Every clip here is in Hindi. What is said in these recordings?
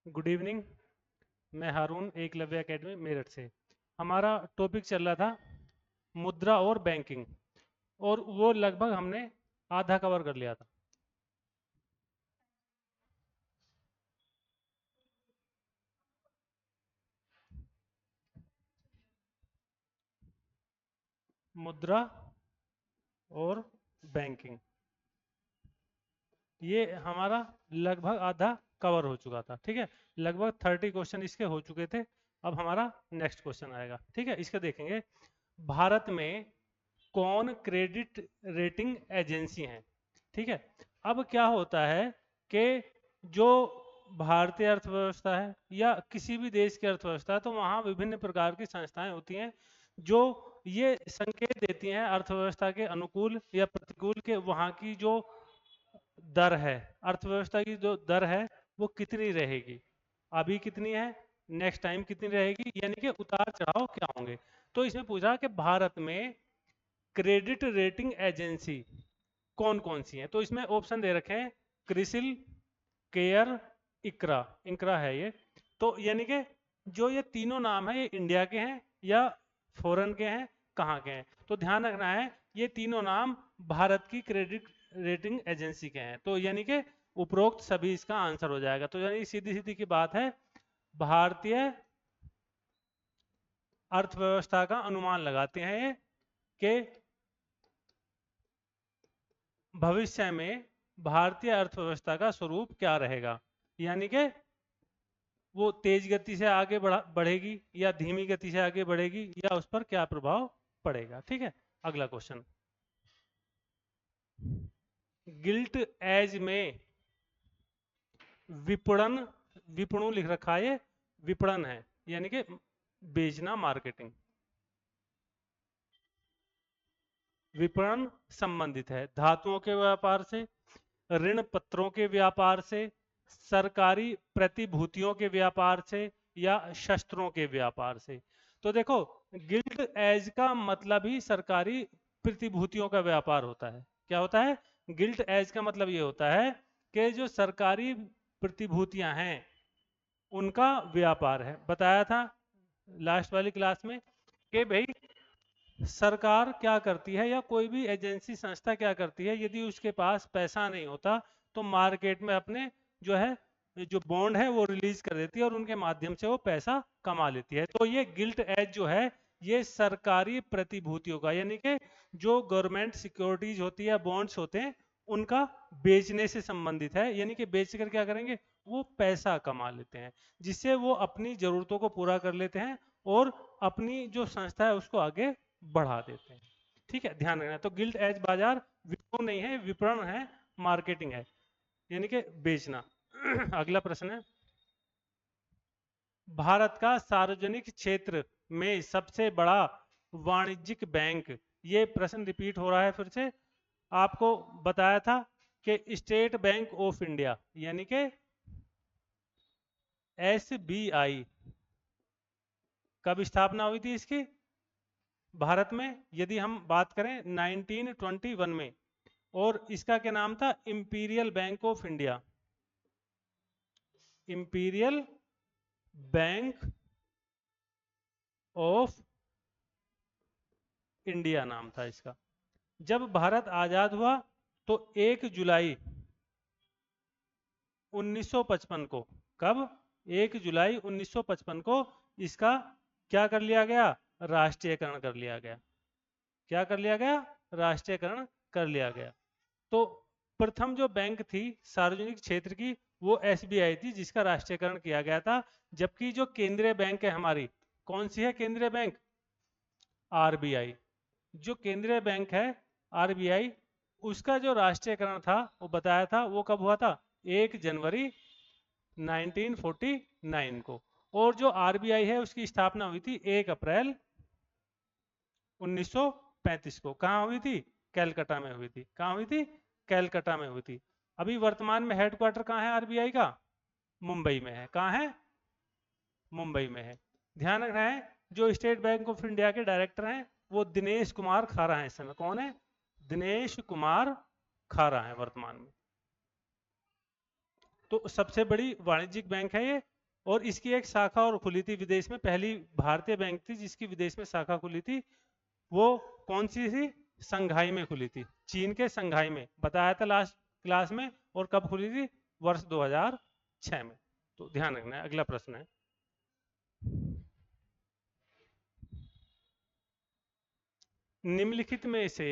Good evening. मैं हारून एकलव्य एकेडमी मेरठ से। हमारा टॉपिक चल रहा था मुद्रा और बैंकिंग, और वो लगभग हमने आधा कवर कर लिया था। मुद्रा और बैंकिंग, ये हमारा लगभग आधा कवर हो चुका था। ठीक है, लगभग 30 क्वेश्चन इसके हो चुके थे। अब हमारा नेक्स्ट क्वेश्चन आएगा। ठीक है, इसके देखेंगे। भारत में कौन क्रेडिट रेटिंग एजेंसी हैं? ठीक है, अब क्या होता है कि जो भारतीय अर्थव्यवस्था है या किसी भी देश की अर्थव्यवस्था है, तो वहाँ विभिन्न प्रकार की संस्थाएं होती हैं जो ये संकेत देती हैं अर्थव्यवस्था के अनुकूल या प्रतिकूल के वहाँ की जो दर है, अर्थव्यवस्था की जो दर है वो कितनी रहेगी, अभी कितनी है, नेक्स्ट टाइम कितनी रहेगी, यानी कि उतार चढ़ाव क्या होंगे। तो इसमें पूछा कि भारत में क्रेडिट रेटिंग एजेंसी कौन कौन सी हैं। तो इसमें ऑप्शन दे रखे हैं क्रिसिल, केयर, इकरा। इकरा है ये। तो यानी कि जो ये तीनों नाम है ये इंडिया के हैं या फॉरेन के हैं, कहाँ के हैं। तो ध्यान रखना है ये तीनों नाम भारत की क्रेडिट रेटिंग एजेंसी के हैं। तो यानी कि उपरोक्त सभी इसका आंसर हो जाएगा। तो यानी सीधी सीधी की बात है, भारतीय अर्थव्यवस्था का अनुमान लगाते हैं ये कि भविष्य में भारतीय अर्थव्यवस्था का स्वरूप क्या रहेगा, यानी कि वो तेज गति से आगे बढ़ेगी या धीमी गति से आगे बढ़ेगी, या उस पर क्या प्रभाव पड़ेगा। ठीक है, अगला क्वेश्चन। गिल्ट एज में विपणन, विपणु लिख रखा है, ये विपणन है यानी कि बेचना, मार्केटिंग। विपणन संबंधित है धातुओं के व्यापार से, ऋण पत्रों के व्यापार से, सरकारी प्रतिभूतियों के व्यापार से, या शस्त्रों के व्यापार से। तो देखो, गिल्ड एज का मतलब ही सरकारी प्रतिभूतियों का व्यापार होता है। क्या होता है? गिल्ड एज का मतलब ये होता है कि जो सरकारी प्रतिभूतियां हैं उनका व्यापार है। बताया था लास्ट वाली क्लास में कि भाई सरकार क्या करती है या कोई भी एजेंसी संस्था क्या करती है, यदि उसके पास पैसा नहीं होता तो मार्केट में अपने जो है जो बॉन्ड है वो रिलीज कर देती है और उनके माध्यम से वो पैसा कमा लेती है। तो ये गिल्ट एज जो है ये सरकारी प्रतिभूतियों का, यानी कि जो गवर्नमेंट सिक्योरिटीज होती है, बॉन्ड्स होते हैं, उनका बेचने से संबंधित है। यानी कि बेचकर क्या करेंगे, वो पैसा कमा लेते हैं जिससे वो अपनी जरूरतों को पूरा कर लेते हैं और अपनी जो संस्था है उसको आगे बढ़ा देते हैं। ठीक है, ध्यान रखना। तो गिल्ड एज बाजार विपणन नहीं है, विपणन है, मार्केटिंग है, यानी कि बेचना। अगला प्रश्न है, भारत का सार्वजनिक क्षेत्र में सबसे बड़ा वाणिज्यिक बैंक। ये प्रश्न रिपीट हो रहा है फिर से। आपको बताया था कि स्टेट बैंक ऑफ इंडिया यानी कि एसबीआई कब स्थापना हुई थी इसकी भारत में, यदि हम बात करें 1921 में। और इसका क्या नाम था? Imperial bank of India. Imperial bank of India नाम था इसका। जब भारत आजाद हुआ तो 1 जुलाई 1955 को, कब? 1 जुलाई 1955 को इसका क्या कर लिया गया? राष्ट्रीयकरण कर लिया गया। क्या कर लिया गया? राष्ट्रीयकरण कर लिया गया। तो प्रथम जो बैंक थी सार्वजनिक क्षेत्र की वो एसबीआई थी जिसका राष्ट्रीयकरण किया गया था। जबकि जो केंद्रीय बैंक है हमारी, कौन सी है केंद्रीय बैंक? आरबीआई। जो केंद्रीय बैंक है आरबीआई, उसका जो राष्ट्रीयकरण था वो बताया था वो कब हुआ था? 1 जनवरी 1949 को। और जो आरबीआई है उसकी स्थापना हुई थी 1 अप्रैल 1935 को। कहाँ हुई थी? कैलकाटा में हुई थी। कहाँ हुई थी? कैलकाटा में हुई थी। अभी वर्तमान में हेडक्वार्टर कहाँ है आरबीआई का? मुंबई में है। कहाँ है? मुंबई में है। ध्यान रखना है, जो स्टेट बैंक ऑफ इंडिया के डायरेक्टर हैं वो दिनेश कुमार खारा हैं। इस समय कौन है? दिनेश कुमार खारा है वर्तमान में। तो सबसे बड़ी वाणिज्यिक बैंक है ये और इसकी एक शाखा और खुली थी विदेश में, पहली भारतीय बैंक थी जिसकी विदेश में शाखा खुली थी। वो कौन सी थी? संघाई में खुली थी, चीन के संघाई में, बताया था लास्ट क्लास में। और कब खुली थी? वर्ष 2006 में। तो ध्यान रखना है। अगला प्रश्न है, निम्नलिखित में से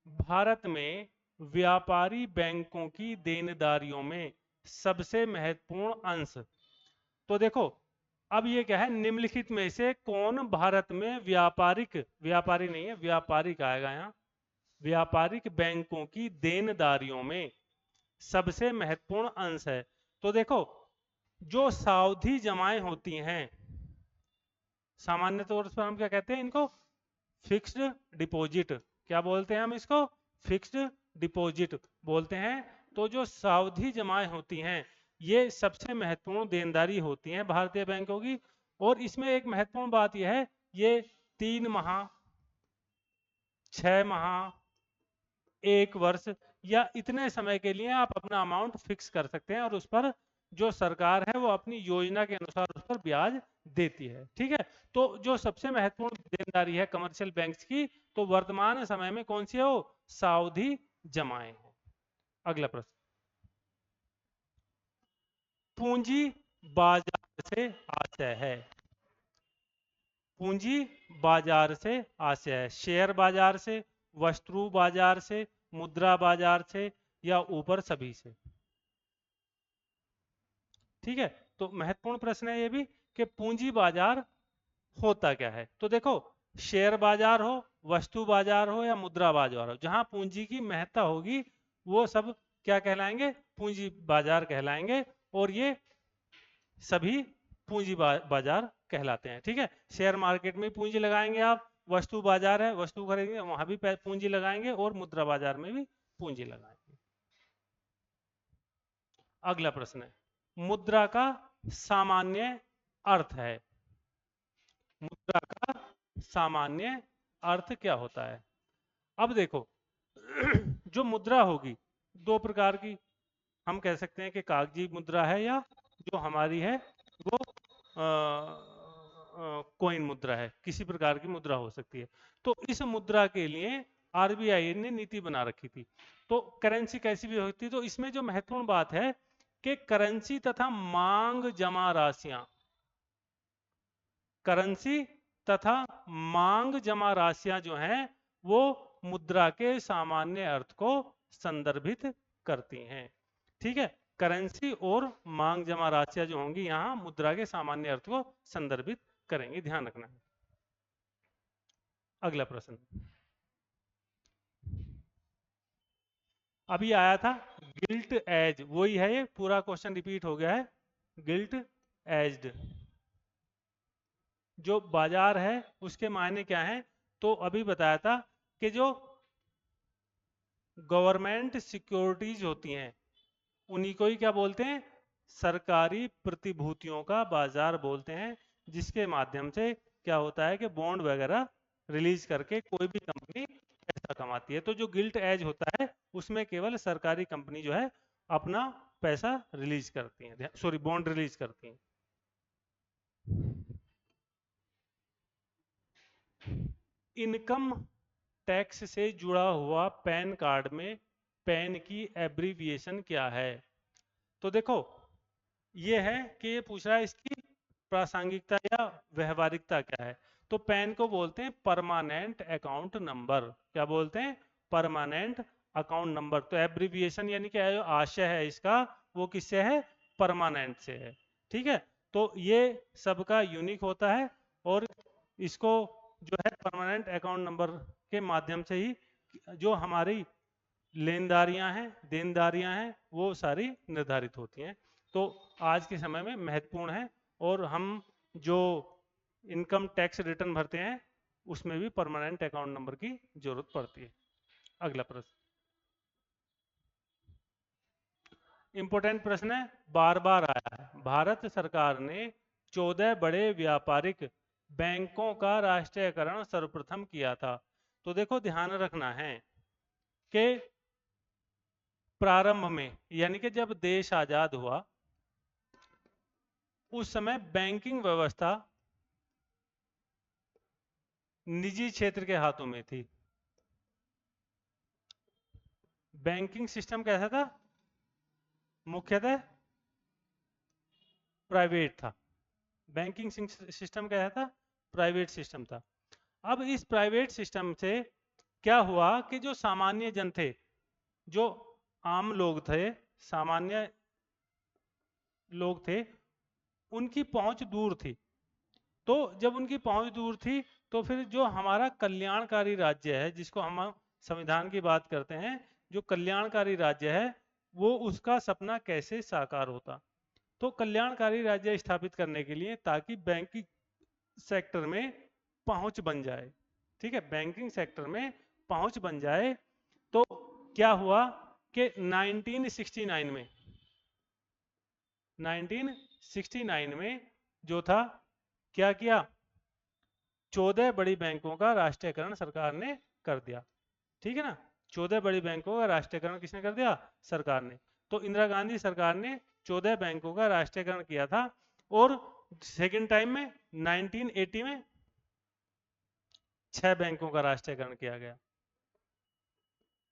भारत में व्यापारी बैंकों की देनदारियों में सबसे महत्वपूर्ण अंश। तो देखो, अब ये क्या है, निम्नलिखित में से कौन भारत में व्यापारी नहीं है, व्यापारिक आएगा यहाँ, व्यापारिक बैंकों की देनदारियों में सबसे महत्वपूर्ण अंश है। तो देखो, जो सावधि जमाएं होती हैं, सामान्य तौर पर हम क्या कहते हैं इनको? Fixed deposit. क्या बोलते हैं हम इसको? फिक्स्ड डिपॉजिट बोलते हैं। तो जो सावधि जमाएं होती हैं, ये सबसे महत्वपूर्ण देनदारी होती हैं भारतीय बैंकों की। और इसमें एक महत्वपूर्ण बात यह है, ये 3 माह, 6 माह, 1 वर्ष या इतने समय के लिए आप अपना अमाउंट फिक्स कर सकते हैं, और उस पर जो सरकार है वो अपनी योजना के अनुसार उस पर ब्याज देती है। ठीक है, तो जो सबसे महत्वपूर्ण देनदारी है कमर्शियल बैंक्स की, तो वर्तमान समय में कौन सी है वो? सावधि जमाएं है। अगला प्रश्न, पूंजी बाजार से आशय है। पूंजी बाजार से आशय है, शेयर बाजार से, वस्तु बाजार से, मुद्रा बाजार से, या ऊपर सभी से। ठीक है, तो महत्वपूर्ण प्रश्न है ये भी कि पूंजी बाजार होता क्या है। तो देखो, शेयर बाजार हो, वस्तु बाजार हो, या मुद्रा बाजार हो, जहां पूंजी की महत्ता होगी वो सब क्या कहलाएंगे? पूंजी बाजार कहलाएंगे। और ये सभी पूंजी बाजार कहलाते हैं। ठीक है, शेयर मार्केट में पूंजी लगाएंगे आप, वस्तु बाजार है, वस्तु खरीदेंगे वहां भी पूंजी लगाएंगे, और मुद्रा बाजार में भी पूंजी लगाएंगे। अगला प्रश्न है, मुद्रा का सामान्य अर्थ है। मुद्रा का सामान्य अर्थ क्या होता है? अब देखो, जो मुद्रा होगी दो प्रकार की, हम कह सकते हैं कि कागजी मुद्रा है, या जो हमारी है वो कोइन मुद्रा है, किसी प्रकार की मुद्रा हो सकती है। तो इस मुद्रा के लिए आरबीआई ने नीति बना रखी थी। तो करेंसी कैसी भी होती है, तो इसमें जो महत्वपूर्ण बात है कि करेंसी तथा मांग जमा राशियां, करेंसी तथा मांग जमा राशियां जो हैं वो मुद्रा के सामान्य अर्थ को संदर्भित करती हैं। ठीक है, करेंसी और मांग जमा राशियां जो होंगी यहां मुद्रा के सामान्य अर्थ को संदर्भित करेंगे, ध्यान रखना है। अगला प्रश्न, अभी आया था गिल्ट एज, वही है, ये पूरा क्वेश्चन रिपीट हो गया है। गिल्ट एज्ड जो बाजार है उसके मायने क्या हैं? तो अभी बताया था कि जो गवर्नमेंट सिक्योरिटीज होती हैं उन्हीं को ही क्या बोलते हैं? सरकारी प्रतिभूतियों का बाजार बोलते हैं, जिसके माध्यम से क्या होता है कि बॉन्ड वगैरह रिलीज करके कोई भी कंपनी पैसा कमाती है। तो जो गिल्ट एज होता है उसमें केवल सरकारी कंपनी जो है अपना पैसा रिलीज करती है, सॉरी बॉन्ड रिलीज करती है। इनकम टैक्स से जुड़ा हुआ पैन कार्ड में पैन की एब्रीविएशन क्या है? तो देखो, ये है कि ये पूछ रहा है इसकी प्रासंगिकता या व्यवहारिकता क्या है। तो पैन को बोलते हैं परमानेंट अकाउंट नंबर। क्या बोलते हैं? Permanent account number. तो एब्रीविएशन यानी क्या है, जो आशय है इसका वो किससे है? परमानेंट से है। ठीक है, तो ये सबका यूनिक होता है, और इसको जो है परमानेंट अकाउंट नंबर के माध्यम से ही जो हमारी लेनदारियां हैं, देनदारियां हैं, वो सारी निर्धारित होती हैं। तो आज के समय में महत्वपूर्ण है, और हम जो इनकम टैक्स रिटर्न भरते हैं उसमें भी परमानेंट अकाउंट नंबर की जरूरत पड़ती है। अगला प्रश्न, इंपॉर्टेंट प्रश्न है, बार बार आया है। भारत सरकार ने 14 बड़े व्यापारिक बैंकों का राष्ट्रीयकरण सर्वप्रथम किया था। तो देखो, ध्यान रखना है कि प्रारंभ में, यानी कि जब देश आजाद हुआ उस समय बैंकिंग व्यवस्था निजी क्षेत्र के हाथों में थी। बैंकिंग सिस्टम कैसा था? मुख्यतः प्राइवेट था। बैंकिंग सिस्टम कैसा था? प्राइवेट सिस्टम था। अब इस प्राइवेट सिस्टम से क्या हुआ कि जो सामान्य जन थे, जो आम लोग थे, सामान्य लोग थे, उनकी पहुंच दूर थी। तो जब उनकी पहुंच दूर थी, तो फिर जो हमारा कल्याणकारी राज्य है, जिसको हम संविधान की बात करते हैं, जो कल्याणकारी राज्य है, वो उसका सपना कैसे साकार होता। तो कल्याणकारी राज्य स्थापित करने के लिए, ताकि बैंकिंग सेक्टर में पहुंच बन जाए, ठीक है, बैंकिंग सेक्टर में पहुंच बन जाए, तो क्या हुआ कि 1969 में जो था, क्या किया? 14 बड़ी बैंकों का राष्ट्रीयकरण सरकार ने कर दिया। ठीक है ना? 14 बड़ी बैंकों का राष्ट्रीयकरण किसने कर दिया? सरकार ने। तो इंदिरा गांधी सरकार ने 14 बैंकों का राष्ट्रीयकरण किया था। और सेकेंड टाइम में 1980 में 6 बैंकों का राष्ट्रीयकरण किया गया।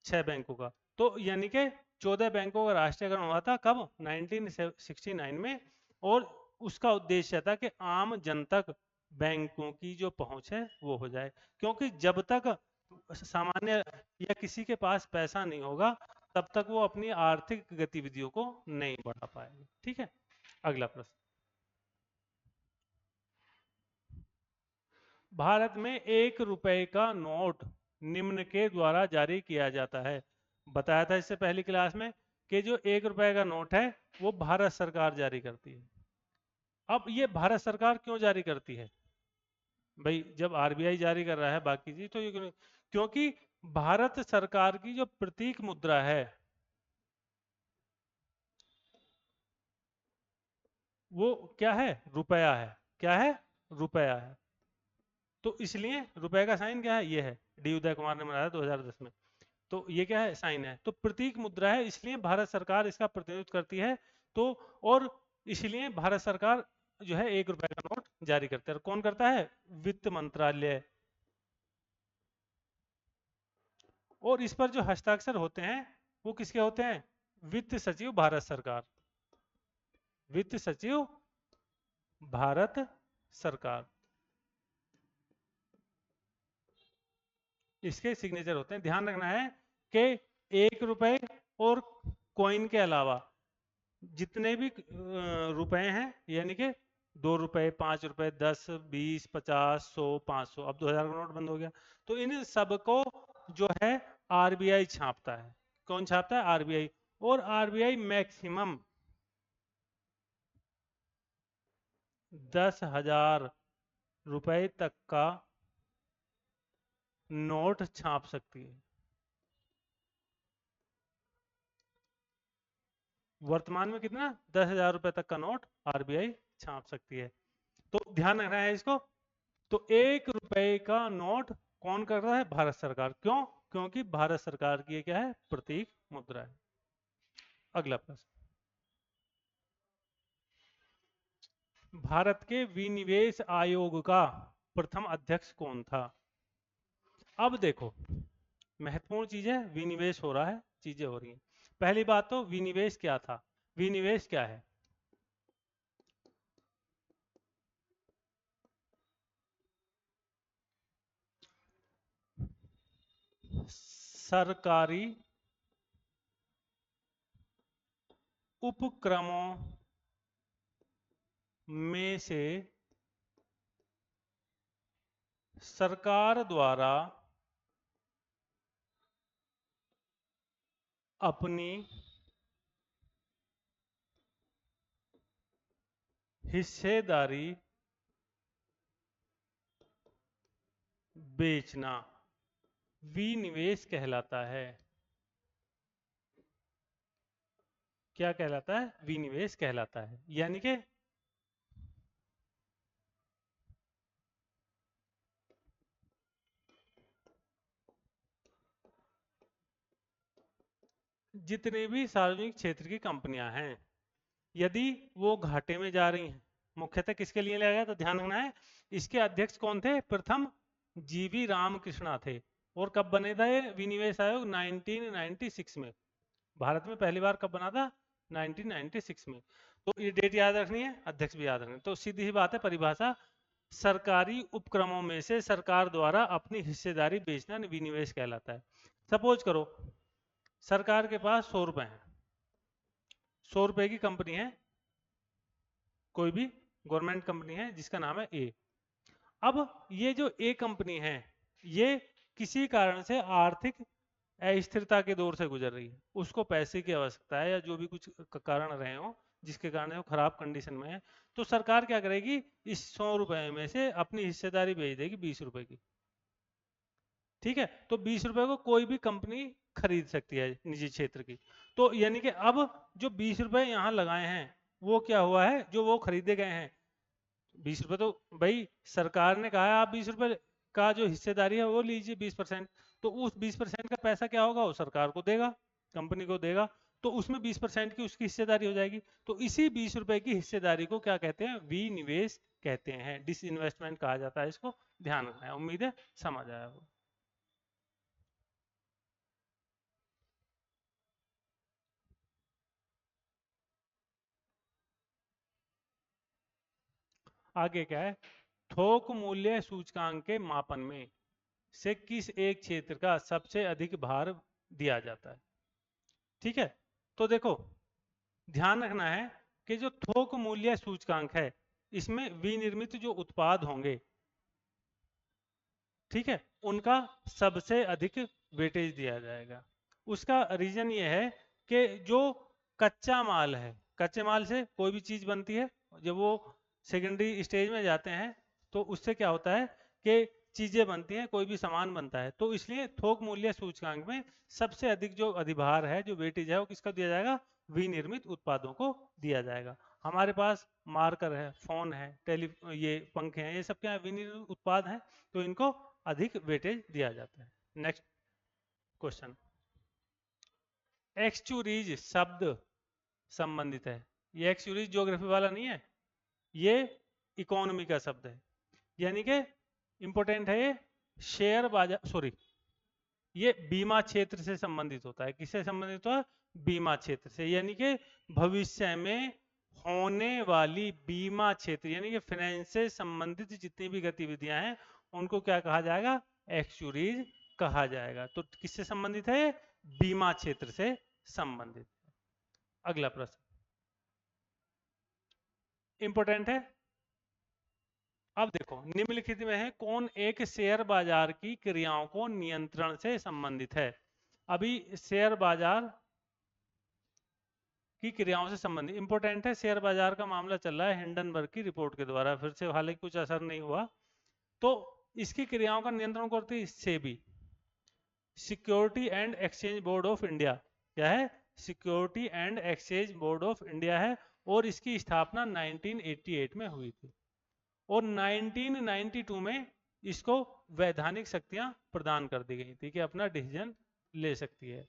6 बैंकों का। तो यानी कि 14 बैंकों का राष्ट्रीयकरण हुआ था कब? 1969 में। और उसका उद्देश्य था कि आम जन तक बैंकों की जो पहुंच है वो हो जाए, क्योंकि जब तक सामान्य या किसी के पास पैसा नहीं होगा, तब तक वो अपनी आर्थिक गतिविधियों को नहीं बढ़ा पाएगा। ठीक है, अगला प्रश्न। भारत में 1 रुपए का नोट निम्न के द्वारा जारी किया जाता है। बताया था इससे पहली क्लास में कि जो 1 रुपए का नोट है वो भारत सरकार जारी करती है। अब ये भारत सरकार क्यों जारी करती है भाई? जब आरबीआई जारी कर रहा है बाकी चीज, तो ये क्योंकि भारत सरकार की जो प्रतीक मुद्रा है वो क्या है? रुपया है। क्या है? रुपया है। तो इसलिए रुपए का साइन क्या है? ये है, डी उदय कुमार ने बनाया 2010 में। तो ये क्या है? साइन है। तो प्रतीक मुद्रा है, इसलिए भारत सरकार इसका प्रतिनिधित्व करती है। तो और इसलिए भारत सरकार जो है 1 रुपए का नोट जारी करता है। और कौन करता है? वित्त मंत्रालय। और इस पर जो हस्ताक्षर होते हैं वो किसके होते हैं? वित्त सचिव भारत सरकार। वित्त सचिव भारत सरकार, इसके सिग्नेचर होते हैं। ध्यान रखना है कि 1 रुपए और कॉइन के अलावा जितने भी रुपए हैं, यानी कि 2 रुपए, 5 रुपए, 10, 20, 50, 100, 500, अब 2000 का नोट बंद हो गया। तो इन सबको जो है आरबीआई छापता है। कौन छापता है? आरबीआई। और आरबीआई मैक्सिमम 10,000 रुपए तक का नोट छाप सकती है। वर्तमान में कितना? 10,000 रुपए तक का नोट आरबीआई छाप सकती है। तो ध्यान रखना है इसको। तो 1 रुपए का नोट कौन कर रहा है? भारत सरकार। क्यों? क्योंकि भारत सरकार की ये क्या है? प्रतीक मुद्रा है। अगला प्रश्न। भारत के विनिवेश आयोग का प्रथम अध्यक्ष कौन था? अब देखो, महत्वपूर्ण चीज है, विनिवेश हो रहा है, चीजें हो रही हैं। पहली बात तो विनिवेश क्या था? विनिवेश क्या है? सरकारी उपक्रमों में से सरकार द्वारा अपनी हिस्सेदारी बेचना विनिवेश कहलाता है। क्या कहलाता है? विनिवेश कहलाता है। यानी कि जितने भी सार्वजनिक क्षेत्र की कंपनियां हैं, यदि वो घाटे में जा रही हैं, मुख्यतः किसके लिए लिया गया, तो ध्यान रखना है इसके अध्यक्ष कौन थे, प्रथम जीवी रामकृष्णा थे। और कब बने था ये विनिवेश आयोग, 1996 में। भारत में पहली बार कब बना था, 1996 में। तो ये डेट याद रखनी है, अध्यक्ष भी याद रखनी है। तो सीधी सी बात है, परिभाषा सरकारी उपक्रमों में से सरकार द्वारा अपनी हिस्सेदारी बेचना विनिवेश कहलाता है। सपोज करो सरकार के पास 100 रुपए हैं, 100 रुपए की कंपनी है, कोई भी गवर्नमेंट कंपनी है जिसका नाम है ए। अब ये जो ए कंपनी है ये किसी कारण से आर्थिक अस्थिरता के दौर से गुजर रही है, उसको पैसे की आवश्यकता है या जो भी कुछ कारण रहे हो जिसके कारण वो खराब कंडीशन में है, तो सरकार क्या करेगी, इस 100 रुपए में से अपनी हिस्सेदारी भेज देगी 20 रुपए की। ठीक है, तो 20 रुपए को कोई भी कंपनी खरीद सकती है निजी क्षेत्र की। तो यानी कि अब जो 20 रुपए यहाँ लगाए हैं वो क्या हुआ है, जो वो खरीदे गए हैं 20 रुपए, तो भाई सरकार ने कहा है आप 20 रुपए का जो हिस्सेदारी है वो लीजिए 20%, तो उस 20% का पैसा क्या होगा, वो सरकार को देगा, कंपनी को देगा, तो उसमें 20% की उसकी हिस्सेदारी हो जाएगी। तो इसी 20 रुपए की हिस्सेदारी को क्या कहते हैं, विनिवेश कहते हैं, डिसइन्वेस्टमेंट कहा जाता है इसको, ध्यान रखना है। उम्मीद है समझ आया वो। आगे क्या है, थोक मूल्य सूचकांक के मापन में से किस एक क्षेत्र का सबसे अधिक भार दिया जाता है। ठीक है, तो देखो ध्यान रखना है कि जो थोक मूल्य सूचकांक है इसमें विनिर्मित जो उत्पाद होंगे, ठीक है, उनका सबसे अधिक वेटेज दिया जाएगा। उसका रीजन ये है कि जो कच्चा माल है, कच्चे माल से कोई भी चीज बनती है, जब वो सेकेंडरी स्टेज में जाते हैं तो उससे क्या होता है कि चीजें बनती हैं, कोई भी सामान बनता है, तो इसलिए थोक मूल्य सूचकांक में सबसे अधिक जो अधिभार है, जो वेटेज है, वो किसका दिया जाएगा, विनिर्मित उत्पादों को दिया जाएगा। हमारे पास मार्कर है, फोन है, ये पंखे हैं, ये सब क्या विनिर्मित उत्पाद हैं, तो इनको अधिक वेटेज दिया जाता है। नेक्स्ट क्वेश्चन, एक्सचुरीज शब्द संबंधित है, ये एक्सचुरीज ज्योग्राफी वाला नहीं है, ये इकोनॉमी का शब्द है, यानी कि इंपॉर्टेंट है ये, शेयर बाजार, सॉरी, ये बीमा क्षेत्र से संबंधित होता है। किससे संबंधित होता है, बीमा क्षेत्र से, यानी कि भविष्य में होने वाली बीमा क्षेत्र यानी कि फाइनेंस से संबंधित जितनी भी गतिविधियां हैं उनको क्या कहा जाएगा, एक्सचुरीज कहा जाएगा। तो किससे संबंधित है, बीमा क्षेत्र से संबंधित। अगला प्रश्न इंपॉर्टेंट है, अब देखो निम्नलिखित में है कौन एक शेयर बाजार की क्रियाओं को नियंत्रण से संबंधित है। अभी शेयर बाजार की क्रियाओं से संबंधित इंपॉर्टेंट है, शेयर बाजार का मामला चल रहा है हिंडनबर्ग की रिपोर्ट के द्वारा, फिर से हालांकि कुछ असर नहीं हुआ, तो इसकी क्रियाओं का नियंत्रण करती है SEBI, security and exchange board of India. क्या है, security and exchange board of India है, और इसकी स्थापना 1988 में हुई थी, और 1992 में इसको वैधानिक शक्तियां प्रदान कर दी गई थी कि अपना डिसीजन ले सकती है।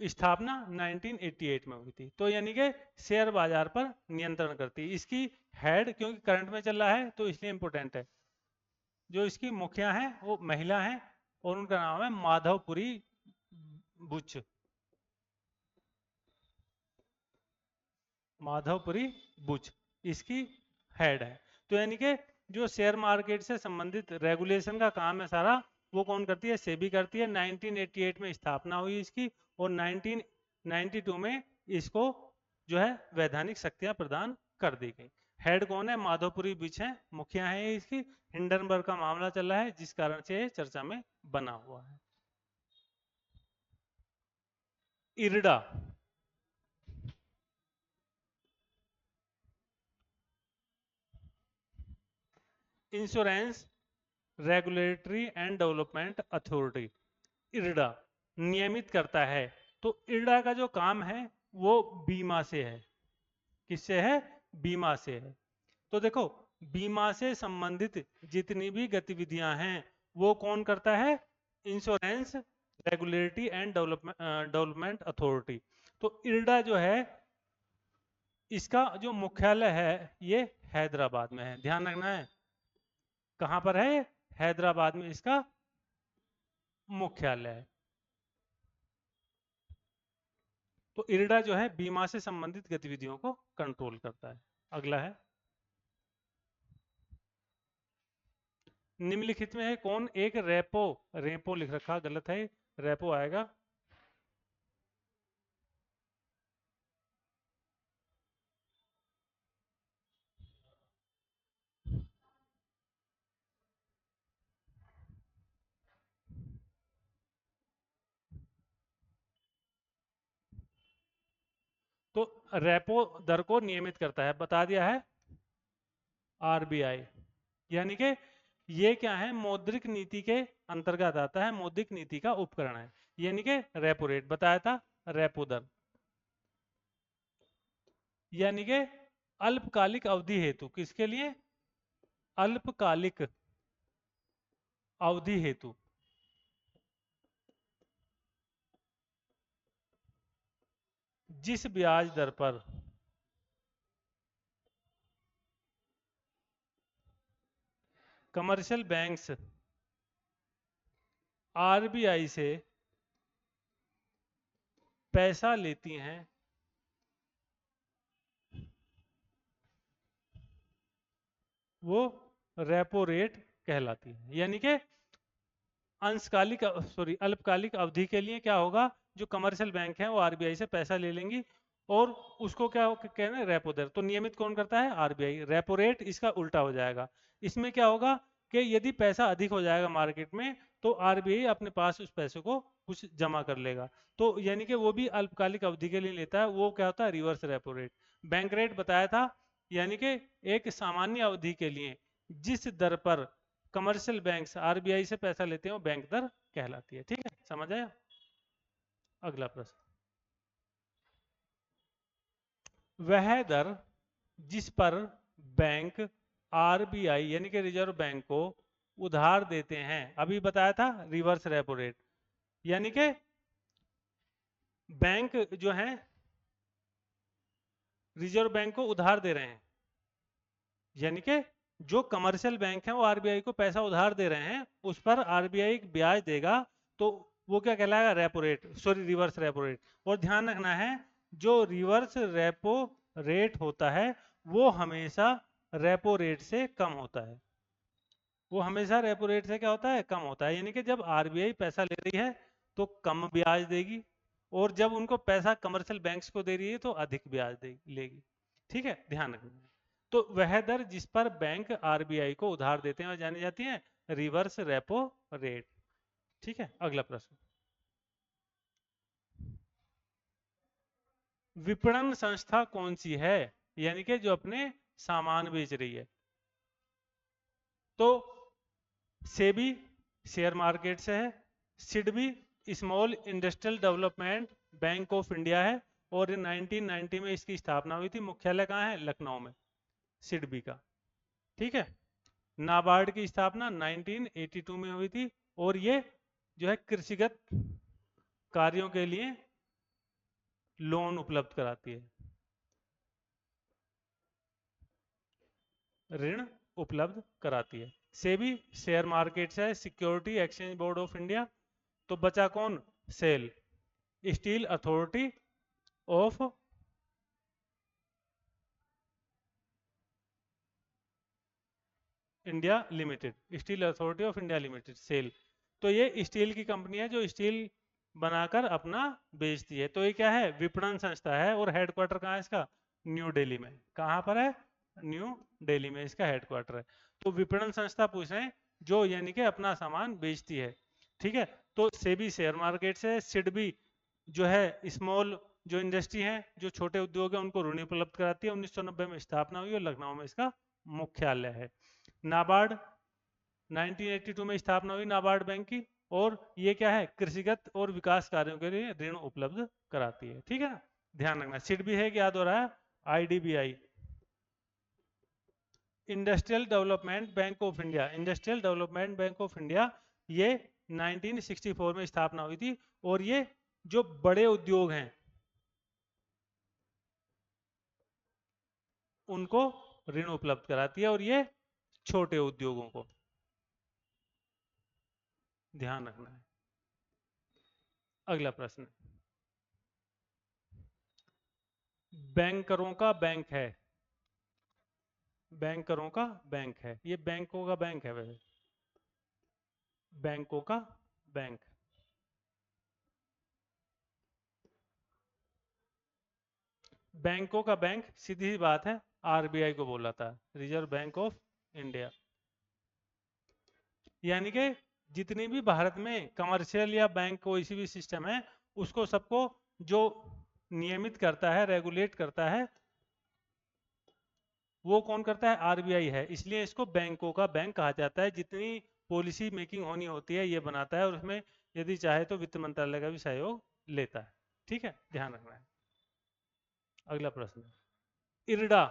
स्थापना 1988 में हुई थी, तो यानी कि शेयर बाजार पर नियंत्रण करती है। इसकी हेड क्योंकि करंट में चल रहा है तो इसलिए इंपॉर्टेंट है, जो इसकी मुखिया है वो महिला है और उनका नाम है माधवपुरी बुच, माधवपुरी बुच इसकी हेड है। तो यानी कि जो शेयर मार्केट से संबंधित रेगुलेशन का काम है सारा वो कौन करती है, सेबी करती है। 1988 में स्थापना हुई इसकी, और 1992 में इसको जो है वैधानिक शक्तियां प्रदान कर दी गई। हेड कौन है, माधवपुरी बुच है, मुखिया है इसकी। हिंडनबर्ग का मामला चल रहा है जिस कारण से चर्चा में बना हुआ है। IRDA, insurance regulatory and development authority, IRDA नियमित करता है। तो इरडा का जो काम है वो बीमा से है, किससे है, बीमा से है। तो देखो बीमा से संबंधित जितनी भी गतिविधियां हैं वो कौन करता है, insurance regulatory and development authority. तो इरडा जो है इसका जो मुख्यालय है ये हैदराबाद में है, ध्यान रखना है। कहां पर है? हैदराबाद में इसका मुख्यालय है। तो इरडा जो है बीमा से संबंधित गतिविधियों को कंट्रोल करता है। अगला है, निम्नलिखित में है कौन एक रेपो, रेपो लिख रखा गलत है, रेपो आएगा। तो रेपो दर को नियमित करता है, बता दिया है आरबीआई। यानी कि ये क्या है, मौद्रिक नीति के अंतर्गत आता है, मौद्रिक नीति का उपकरण है। यानी कि रेपो रेट बताया था, रेपो दर यानी कि अल्पकालिक अवधि हेतु, किसके लिए? अल्पकालिक अवधि हेतु जिस ब्याज दर पर कमर्शियल बैंक्स आरबीआई से पैसा लेती हैं वो रेपो रेट कहलाती है। यानी कि अंशकालिक सॉरी अल्पकालिक अवधि के लिए क्या होगा, जो कमर्शियल बैंक है वो आरबीआई से पैसा ले लेंगी और उसको क्या कहना है, रेपो दर। तो नियमित कौन करता है? आरबीआई। रेपो रेट इसका उल्टा हो जाएगा। इसमें क्या होगा कि यदि पैसा अधिक हो जाएगा मार्केट में तो आरबीआई अपने पास उस पैसे को कुछ जमा कर लेगा। तो यानी कि वो भी अल्पकालिक अवधि के लिए लेता है, वो क्या होता है, reverse repo rate. Bank rate बताया था, यानी कि एक सामान्य अवधि के लिए जिस दर पर कमर्शियल बैंक्स आरबीआई से पैसा लेते हैं वो बैंक दर कहलाती है। ठीक है, समझ आया? अगला प्रश्न, वह दर जिस पर बैंक आरबीआई यानी कि रिजर्व बैंक को उधार देते हैं, अभी बताया था रिवर्स रेपो रेट। यानी कि बैंक जो है रिजर्व बैंक को उधार दे रहे हैं, यानी कि जो कमर्शियल बैंक है वो आरबीआई को पैसा उधार दे रहे हैं, उस पर आरबीआई ब्याज देगा, तो वो क्या कहलाएगा, repo rate, sorry reverse repo rate. और ध्यान रखना है, जो रिवर्स रेपो रेट होता है वो हमेशा रेपो रेट से कम होता है, वो हमेशा रेपो रेट से क्या होता है, कम होता है। यानी कि जब आरबीआई पैसा ले रही है तो कम ब्याज देगी, और जब उनको पैसा कमर्शियल बैंक्स को दे रही है तो अधिक ब्याज लेगी। ठीक है, ध्यान रखना। तो वह दर जिस पर बैंक आरबीआई को उधार देते हैं और जानी जाती है रिवर्स रेपो रेट। ठीक है, अगला प्रश्न, विपणन संस्था कौन सी है, यानी कि जो अपने सामान बेच रही है? तो सेबी शेयर मार्केट से है, SIDBI small industrial development bank of India है, और 1990 में इसकी स्थापना हुई थी। मुख्यालय कहाँ है? लखनऊ में, सिडबी का। ठीक है, नाबार्ड की स्थापना 1982 में हुई थी, और ये जो है कृषिगत कार्यों के लिए लोन उपलब्ध कराती है, ऋण उपलब्ध कराती है। सेबी शेयर मार्केट है, security exchange board of India. तो बचा कौन? SAIL, steel authority of India limited, steel authority of India limited, SAIL. तो ये स्टील की कंपनी है जो स्टील बनाकर अपना बेचती है। तो ये क्या है? विपणन संस्था है, और हेडक्वार्टर कहाँ है इसका? न्यू दिल्ली में। कहाँ पर है? न्यू दिल्ली में इसका हेडक्वार्टर है। तो विपणन संस्था पूछ रहे हैं जो यानी कि अपना सामान बेचती है। ठीक है, तो सेबी शेयर मार्केट से, सिडबी जो है स्मॉल जो इंडस्ट्री है, जो छोटे उद्योग है उनको ऋण उपलब्ध कराती है। 1990 में स्थापना हुई और लखनऊ में इसका मुख्यालय है। नाबार्ड 1982 में स्थापना हुई नाबार्ड बैंक की, और ये क्या है? कृषिगत और विकास कार्यों के लिए ऋण उपलब्ध कराती है। ठीक है ना, ध्यान रखना। सिडबी है, याद हो रहा है, IDBI, industrial development bank of India, industrial development bank of India, ये 1964 में स्थापना हुई थी। और ये जो बड़े उद्योग हैं उनको ऋण उपलब्ध कराती है, और ये छोटे उद्योगों को। ध्यान रखना है। अगला प्रश्न, बैंकरों का बैंक है, बैंकरों का बैंक है, ये बैंकों का बैंक है वैसे, बैंकों का बैंक। बैंकों का बैंक सीधी सी बात है, आरबीआई को बोला था, रिजर्व बैंक ऑफ इंडिया। यानी कि जितनी भी भारत में कमर्शियल या बैंक कोई सी भी सिस्टम है, उसको सबको जो नियमित करता है, रेगुलेट करता है, वो कौन करता है? आरबीआई है। इसलिए इसको बैंकों का बैंक कहा जाता है। जितनी पॉलिसी मेकिंग होनी होती है ये बनाता है, और उसमें यदि चाहे तो वित्त मंत्रालय का भी सहयोग लेता है। ठीक है, ध्यान रखना है। अगला प्रश्न, IRDA,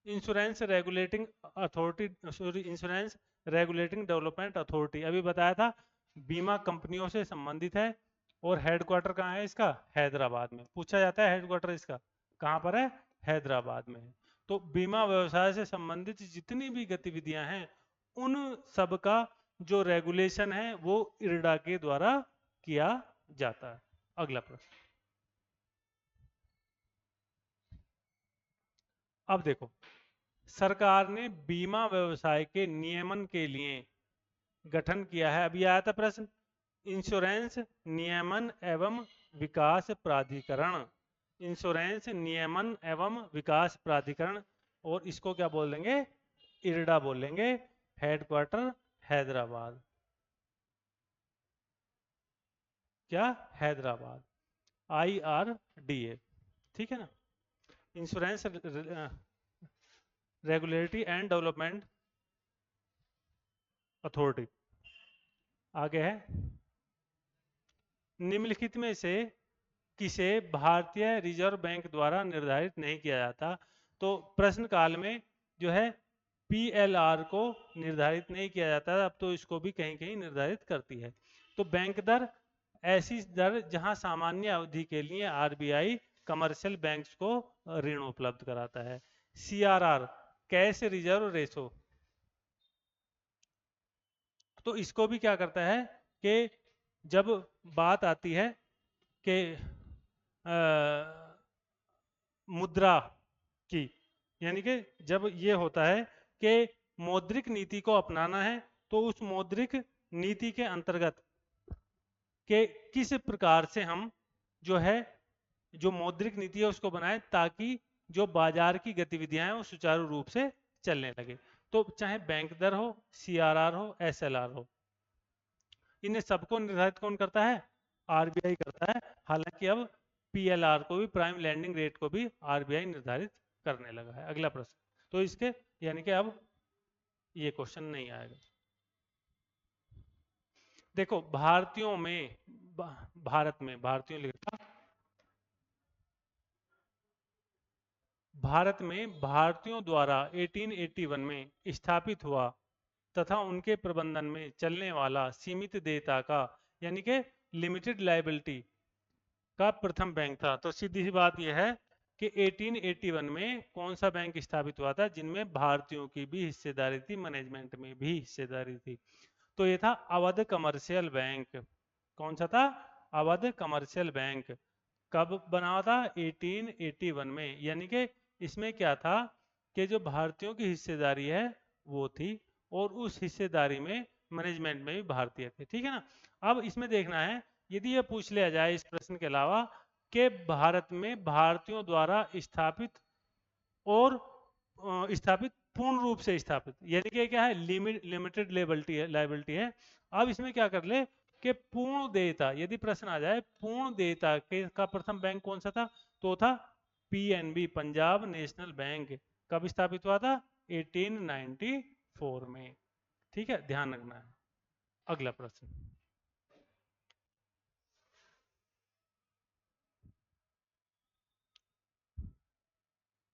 insurance regulating authority, sorry, insurance regulating development authority, अभी बताया था बीमा कंपनियों से संबंधित है, और हेडक्वार्टर कहाँ है इसका? हैदराबाद में। पूछा जाता है हेडक्वार्टर इसका कहाँ पर है? हैदराबाद में है। तो बीमा व्यवसाय से संबंधित जितनी भी गतिविधियां हैं, उन सब का जो रेगुलेशन है वो इरडा के द्वारा किया जाता है। अगला प्रश्न, अब देखो, सरकार ने बीमा व्यवसाय के नियमन के लिए गठन किया है। अभी आया था प्रश्न, इंश्योरेंस नियमन एवं विकास प्राधिकरण, इंश्योरेंस नियमन एवं विकास प्राधिकरण, और इसको क्या बोल देंगे? इरडा बोलेंगे। हेडक्वार्टर हैदराबाद। क्या? हैदराबाद। IRDA। ठीक है ना? Insurance regulatory and development authority. आगे है, निम्नलिखित में से किसे भारतीय रिजर्व बैंक द्वारा निर्धारित नहीं किया जाता? तो प्रश्न काल में जो है PLR को निर्धारित नहीं किया जाता, अब तो इसको भी कहीं कहीं निर्धारित करती है। तो बैंक दर, ऐसी दर जहां सामान्य अवधि के लिए आरबीआई कमर्शियल बैंक्स को ऋण उपलब्ध कराता है। CRR, कैश रिजर्व रेशो, तो इसको भी क्या करता है कि जब बात आती है कि मुद्रा की, यानी कि जब ये होता है कि मौद्रिक नीति को अपनाना है, तो उस मौद्रिक नीति के अंतर्गत कि किस प्रकार से हम जो है जो मौद्रिक नीति है उसको बनाए, ताकि जो बाजार की गतिविधियां हैं वो सुचारू रूप से चलने लगे। तो चाहे बैंक दर हो, CRR हो, SLR हो, इन्हें सबको निर्धारित कौन करता है? आरबीआई करता है। हालांकि अब PLR को भी, प्राइम लैंडिंग रेट को भी आरबीआई निर्धारित करने लगा है। अगला प्रश्न, तो इसके यानी कि अब ये क्वेश्चन नहीं आएगा। देखो, भारतीयों में, भारत में, भारतीयों लिखा, भारत में भारतीयों द्वारा 1881 में स्थापित हुआ तथा उनके प्रबंधन में चलने वाला सीमित देयता का, यानी कि लिमिटेड लायबिलिटी का प्रथम बैंक था। तो सीधी सी बात यह है कि 1881 में कौन सा बैंक स्थापित हुआ था जिनमें भारतीयों की भी हिस्सेदारी थी, मैनेजमेंट में भी हिस्सेदारी थी? तो ये था अवध कमर्शियल बैंक। कौन सा था? Awadh commercial bank. कब बना था? 1881 में। यानी कि इसमें क्या था कि जो भारतीयों की हिस्सेदारी है वो थी, और उस हिस्सेदारी में मैनेजमेंट में भी भारतीय थे। ठीक है ना? अब इसमें देखना है, यदि ये पूछ लिया जाए इस प्रश्न के अलावा कि भारत में भारतीयों द्वारा स्थापित और स्थापित, पूर्ण रूप से स्थापित, यानी कि क्या है? लिमिटेड लायबिलिटी है। अब इसमें क्या कर ले कि पूर्ण देयता, यदि प्रश्न आ जाए पूर्ण देयता के का प्रथम बैंक कौन सा था, तो था PNB, पंजाब नेशनल बैंक। कब स्थापित हुआ था? 1894 में। ठीक है, ध्यान रखना है। अगला प्रश्न,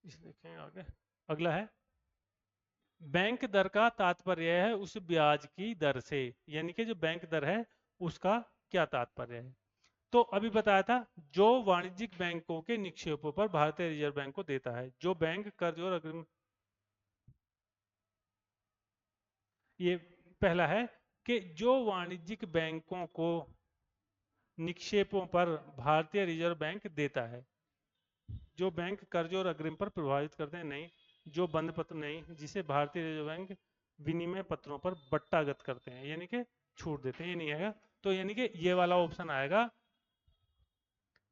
इसे देखें आगे। अगला है, बैंक दर का तात्पर्य है उस ब्याज की दर से, यानी कि जो बैंक दर है उसका क्या तात्पर्य है? तो अभी बताया था जो वाणिज्यिक बैंकों के निक्षेपों पर भारतीय रिजर्व बैंक को देता है, जो बैंक कर्ज और अग्रिम, ये पहला है कि जो वाणिज्यिक बैंकों को निक्षेपों पर भारतीय रिजर्व बैंक देता है, जो बैंक कर्ज और अग्रिम पर प्रभावित करते हैं नहीं, जो बंद पत्र नहीं, जिसे भारतीय रिजर्व बैंक विनिमय पत्रों पर बट्टागत करते हैं, यानी कि छूट देते हैं, ये नहीं आएगा। तो यानी कि ये वाला ऑप्शन आएगा,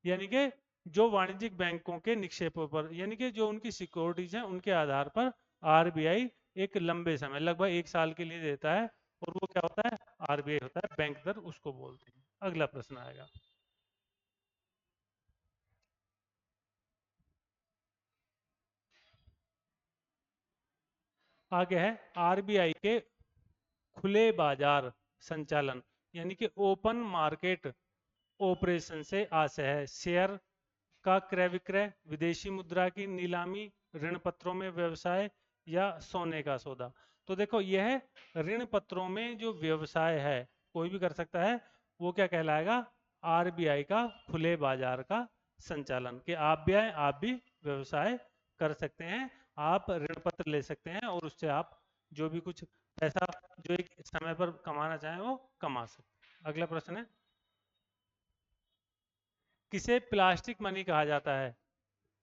यानी कि जो वाणिज्यिक बैंकों के निक्षेपों पर, यानी कि जो उनकी सिक्योरिटीज हैं उनके आधार पर आरबीआई एक लंबे समय लगभग 1 साल के लिए देता है, और वो क्या होता है, आरबीआई होता है, बैंक दर उसको बोलते हैं। अगला प्रश्न आएगा, आगे है आरबीआई के खुले बाजार संचालन, यानी कि ओपन मार्केट ऑपरेशन से आशय है शेयर का क्रय विक्रय, विदेशी मुद्रा की नीलामी, ऋण पत्रों में व्यवसाय या सोने का सौदा। तो देखो यह ऋण पत्रों में जो व्यवसाय है कोई भी कर सकता है, वो क्या कहलाएगा, आरबीआई का खुले बाजार का संचालन, कि आप भी आए, आप भी व्यवसाय कर सकते हैं, आप ऋण पत्र ले सकते हैं और उससे आप जो भी कुछ पैसा जो एक समय पर कमाना चाहें वो कमा सकते हैं। अगला प्रश्न है, किसे प्लास्टिक मनी कहा जाता है।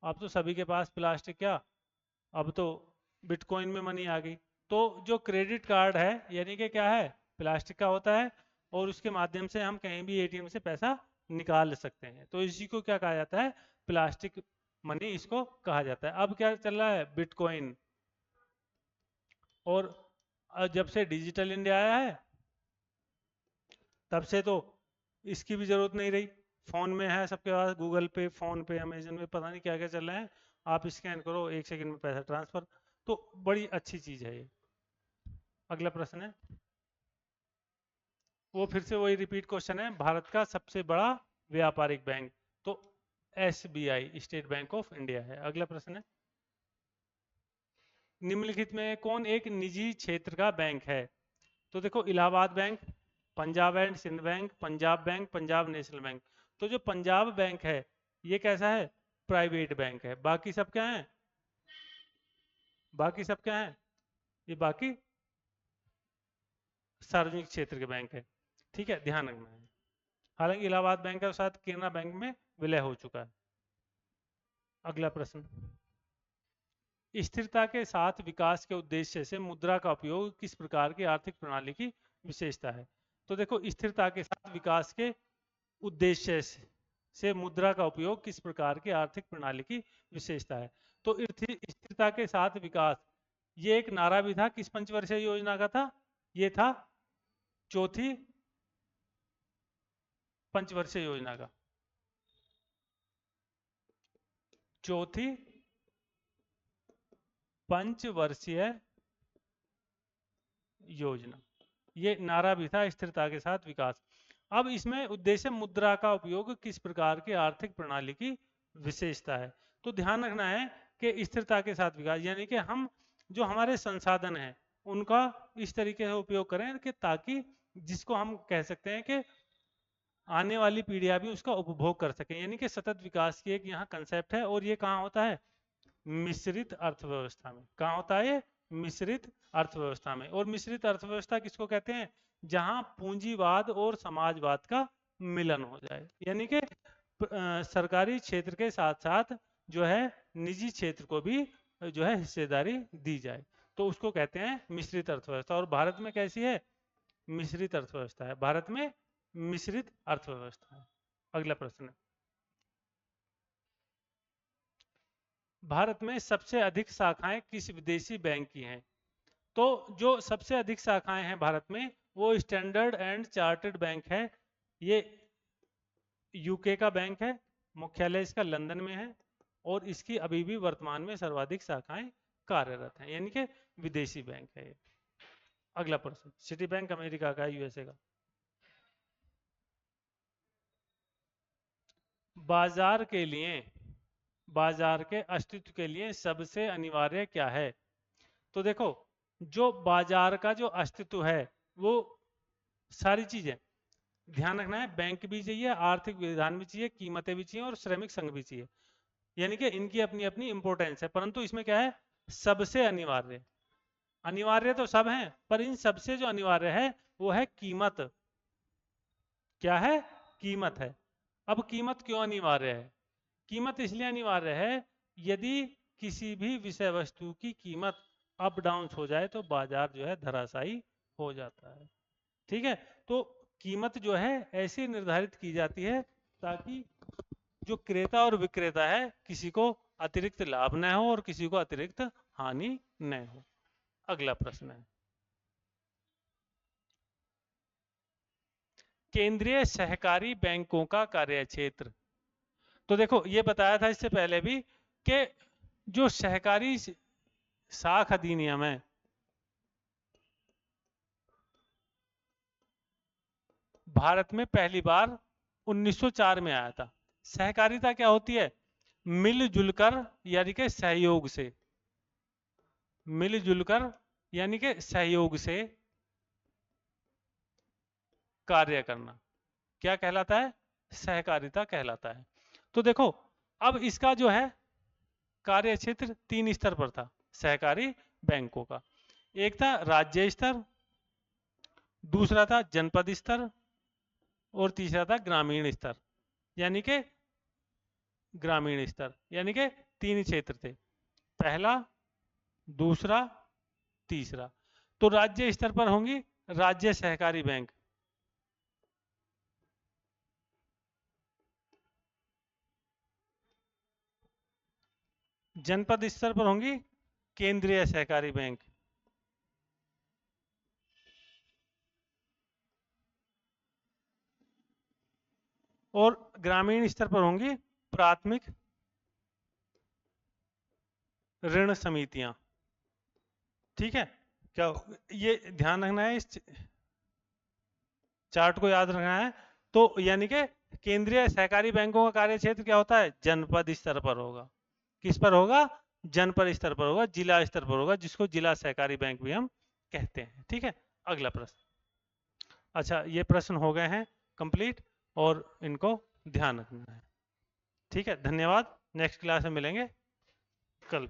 अब तो सभी के पास प्लास्टिक, क्या अब तो बिटकॉइन में मनी आ गई। तो जो क्रेडिट कार्ड है यानी कि क्या है, प्लास्टिक का होता है, और उसके माध्यम से हम कहीं भी एटीएम से पैसा निकाल सकते हैं, तो इसी को क्या कहा जाता है, प्लास्टिक मनी इसको कहा जाता है। अब क्या चल रहा है, बिटकॉइन, और जब से डिजिटल इंडिया आया है तब से तो इसकी भी जरूरत नहीं रही, फोन में है सबके पास, गूगल पे, फोन पे, अमेजन पे, पता नहीं क्या क्या चल रहा है, आप स्कैन करो 1 सेकंड में पैसा ट्रांसफर, तो बड़ी अच्छी चीज है ये। अगला प्रश्न है, वो फिर से वही रिपीट क्वेश्चन है, भारत का सबसे बड़ा व्यापारिक बैंक, तो SBI state bank of India है। अगला प्रश्न है, निम्नलिखित में कौन एक निजी क्षेत्र का बैंक है। तो देखो Allahabad bank, Punjab and Sind bank, Punjab bank, Punjab national bank. तो जो पंजाब बैंक है ये कैसा है, प्राइवेट बैंक है, बाकी सब क्या है, बाकी सब क्या है, ये बाकी सार्वजनिक क्षेत्र के बैंक है, ठीक है, ध्यान रखना है। हालांकि इलाहाबाद बैंक के साथ केनरा बैंक में विलय हो चुका है। अगला प्रश्न, स्थिरता के साथ विकास के उद्देश्य से मुद्रा का उपयोग किस प्रकार की आर्थिक प्रणाली की विशेषता है। तो देखो स्थिरता के साथ विकास के उद्देश्य से मुद्रा का उपयोग किस प्रकार की आर्थिक प्रणाली की विशेषता है। तो स्थिरता के साथ विकास, ये एक नारा भी था, किस पंचवर्षीय योजना का था, ये था चौथी पंचवर्षीय योजना का, चौथी पंचवर्षीय योजना, ये नारा भी था, स्थिरता के साथ विकास। अब इसमें उद्देश्य मुद्रा का उपयोग किस प्रकार की आर्थिक प्रणाली की विशेषता है। तो ध्यान रखना है कि स्थिरता के साथ विकास यानी कि हम जो हमारे संसाधन हैं उनका इस तरीके से उपयोग करें कि ताकि जिसको हम कह सकते हैं कि आने वाली पीढ़ियां भी उसका उपभोग कर सकें, यानी कि सतत विकास की एक यहाँ कंसेप्ट है। और ये कहाँ होता है, मिश्रित अर्थव्यवस्था में। कहाँ होता है ये, मिश्रित अर्थव्यवस्था में। और मिश्रित अर्थव्यवस्था किसको कहते हैं, जहां पूंजीवाद और समाजवाद का मिलन हो जाए, यानी कि सरकारी क्षेत्र के साथ साथ जो है निजी क्षेत्र को भी जो है हिस्सेदारी दी जाए, तो उसको कहते हैं मिश्रित अर्थव्यवस्था। और भारत में कैसी है, मिश्रित अर्थव्यवस्था है, भारत में मिश्रित अर्थव्यवस्था है। अगला प्रश्न है, भारत में सबसे अधिक शाखाएं किस विदेशी बैंक की हैं। तो जो सबसे अधिक शाखाएं हैं भारत में वो स्टैंडर्ड एंड चार्टर्ड बैंक है, ये यूके का बैंक है, मुख्यालय इसका लंदन में है, और इसकी अभी भी वर्तमान में सर्वाधिक शाखाएं कार्यरत हैं, यानी कि विदेशी बैंक है ये। अगला प्रश्न, सिटी बैंक अमेरिका का है, यूएसए का। बाजार के लिए, बाजार के अस्तित्व के लिए सबसे अनिवार्य क्या है। तो देखो जो बाजार का जो अस्तित्व है वो सारी चीजें, ध्यान रखना है, बैंक भी चाहिए, आर्थिक विधान भी चाहिए, कीमतें भी चाहिए और श्रमिक संघ भी चाहिए। यानी कि इनकी अपनी अपनी इंपॉर्टेंस है, परंतु इसमें क्या है, सबसे अनिवार्य, अनिवार्य तो सब हैं पर इन सबसे जो अनिवार्य है वो है कीमत। क्या है, कीमत है। अब कीमत क्यों अनिवार्य है? कीमत इसलिए अनिवार्य है, यदि किसी भी विषय वस्तु की कीमत अप डाउन हो जाए तो बाजार जो है धराशायी हो जाता है। ठीक है, तो कीमत जो है ऐसे निर्धारित की जाती है ताकि जो क्रेता और विक्रेता है किसी को अतिरिक्त लाभ न हो और किसी को अतिरिक्त हानि न हो। अगला प्रश्न है, केंद्रीय सहकारी बैंकों का कार्यक्षेत्र। तो देखो ये बताया था इससे पहले भी कि जो सहकारी साख अधिनियम है, भारत में पहली बार 1904 में आया था। सहकारिता क्या होती है? मिलजुल कर यानी कि सहयोग से, मिलजुल कर यानी कि सहयोग से कार्य करना क्या कहलाता है? सहकारिता कहलाता है। तो देखो अब इसका जो है कार्य क्षेत्र 3 स्तर पर था सहकारी बैंकों का। एक था राज्य स्तर, दूसरा था जनपद स्तर और तीसरा था ग्रामीण स्तर। यानी कि ग्रामीण स्तर यानी कि 3 क्षेत्र थे, पहला, दूसरा, तीसरा। तो राज्य स्तर पर होंगी राज्य सहकारी बैंक, जनपद स्तर पर होंगी केंद्रीय सहकारी बैंक, और ग्रामीण स्तर पर होंगी प्राथमिक ऋण समितियां। ठीक है, क्या ये ध्यान रखना है, इस चार्ट को याद रखना है। तो यानी कि केंद्रीय सहकारी बैंकों का कार्य क्षेत्र क्या होता है? जनपद स्तर पर होगा। किस पर होगा? जनपद स्तर पर होगा, जिला स्तर पर होगा, जिसको जिला सहकारी बैंक भी हम कहते हैं। ठीक है, अगला प्रश्न। अच्छा ये प्रश्न हो गए हैं कंप्लीट और इनको ध्यान रखना है। ठीक है, धन्यवाद। नेक्स्ट क्लास में मिलेंगे कल।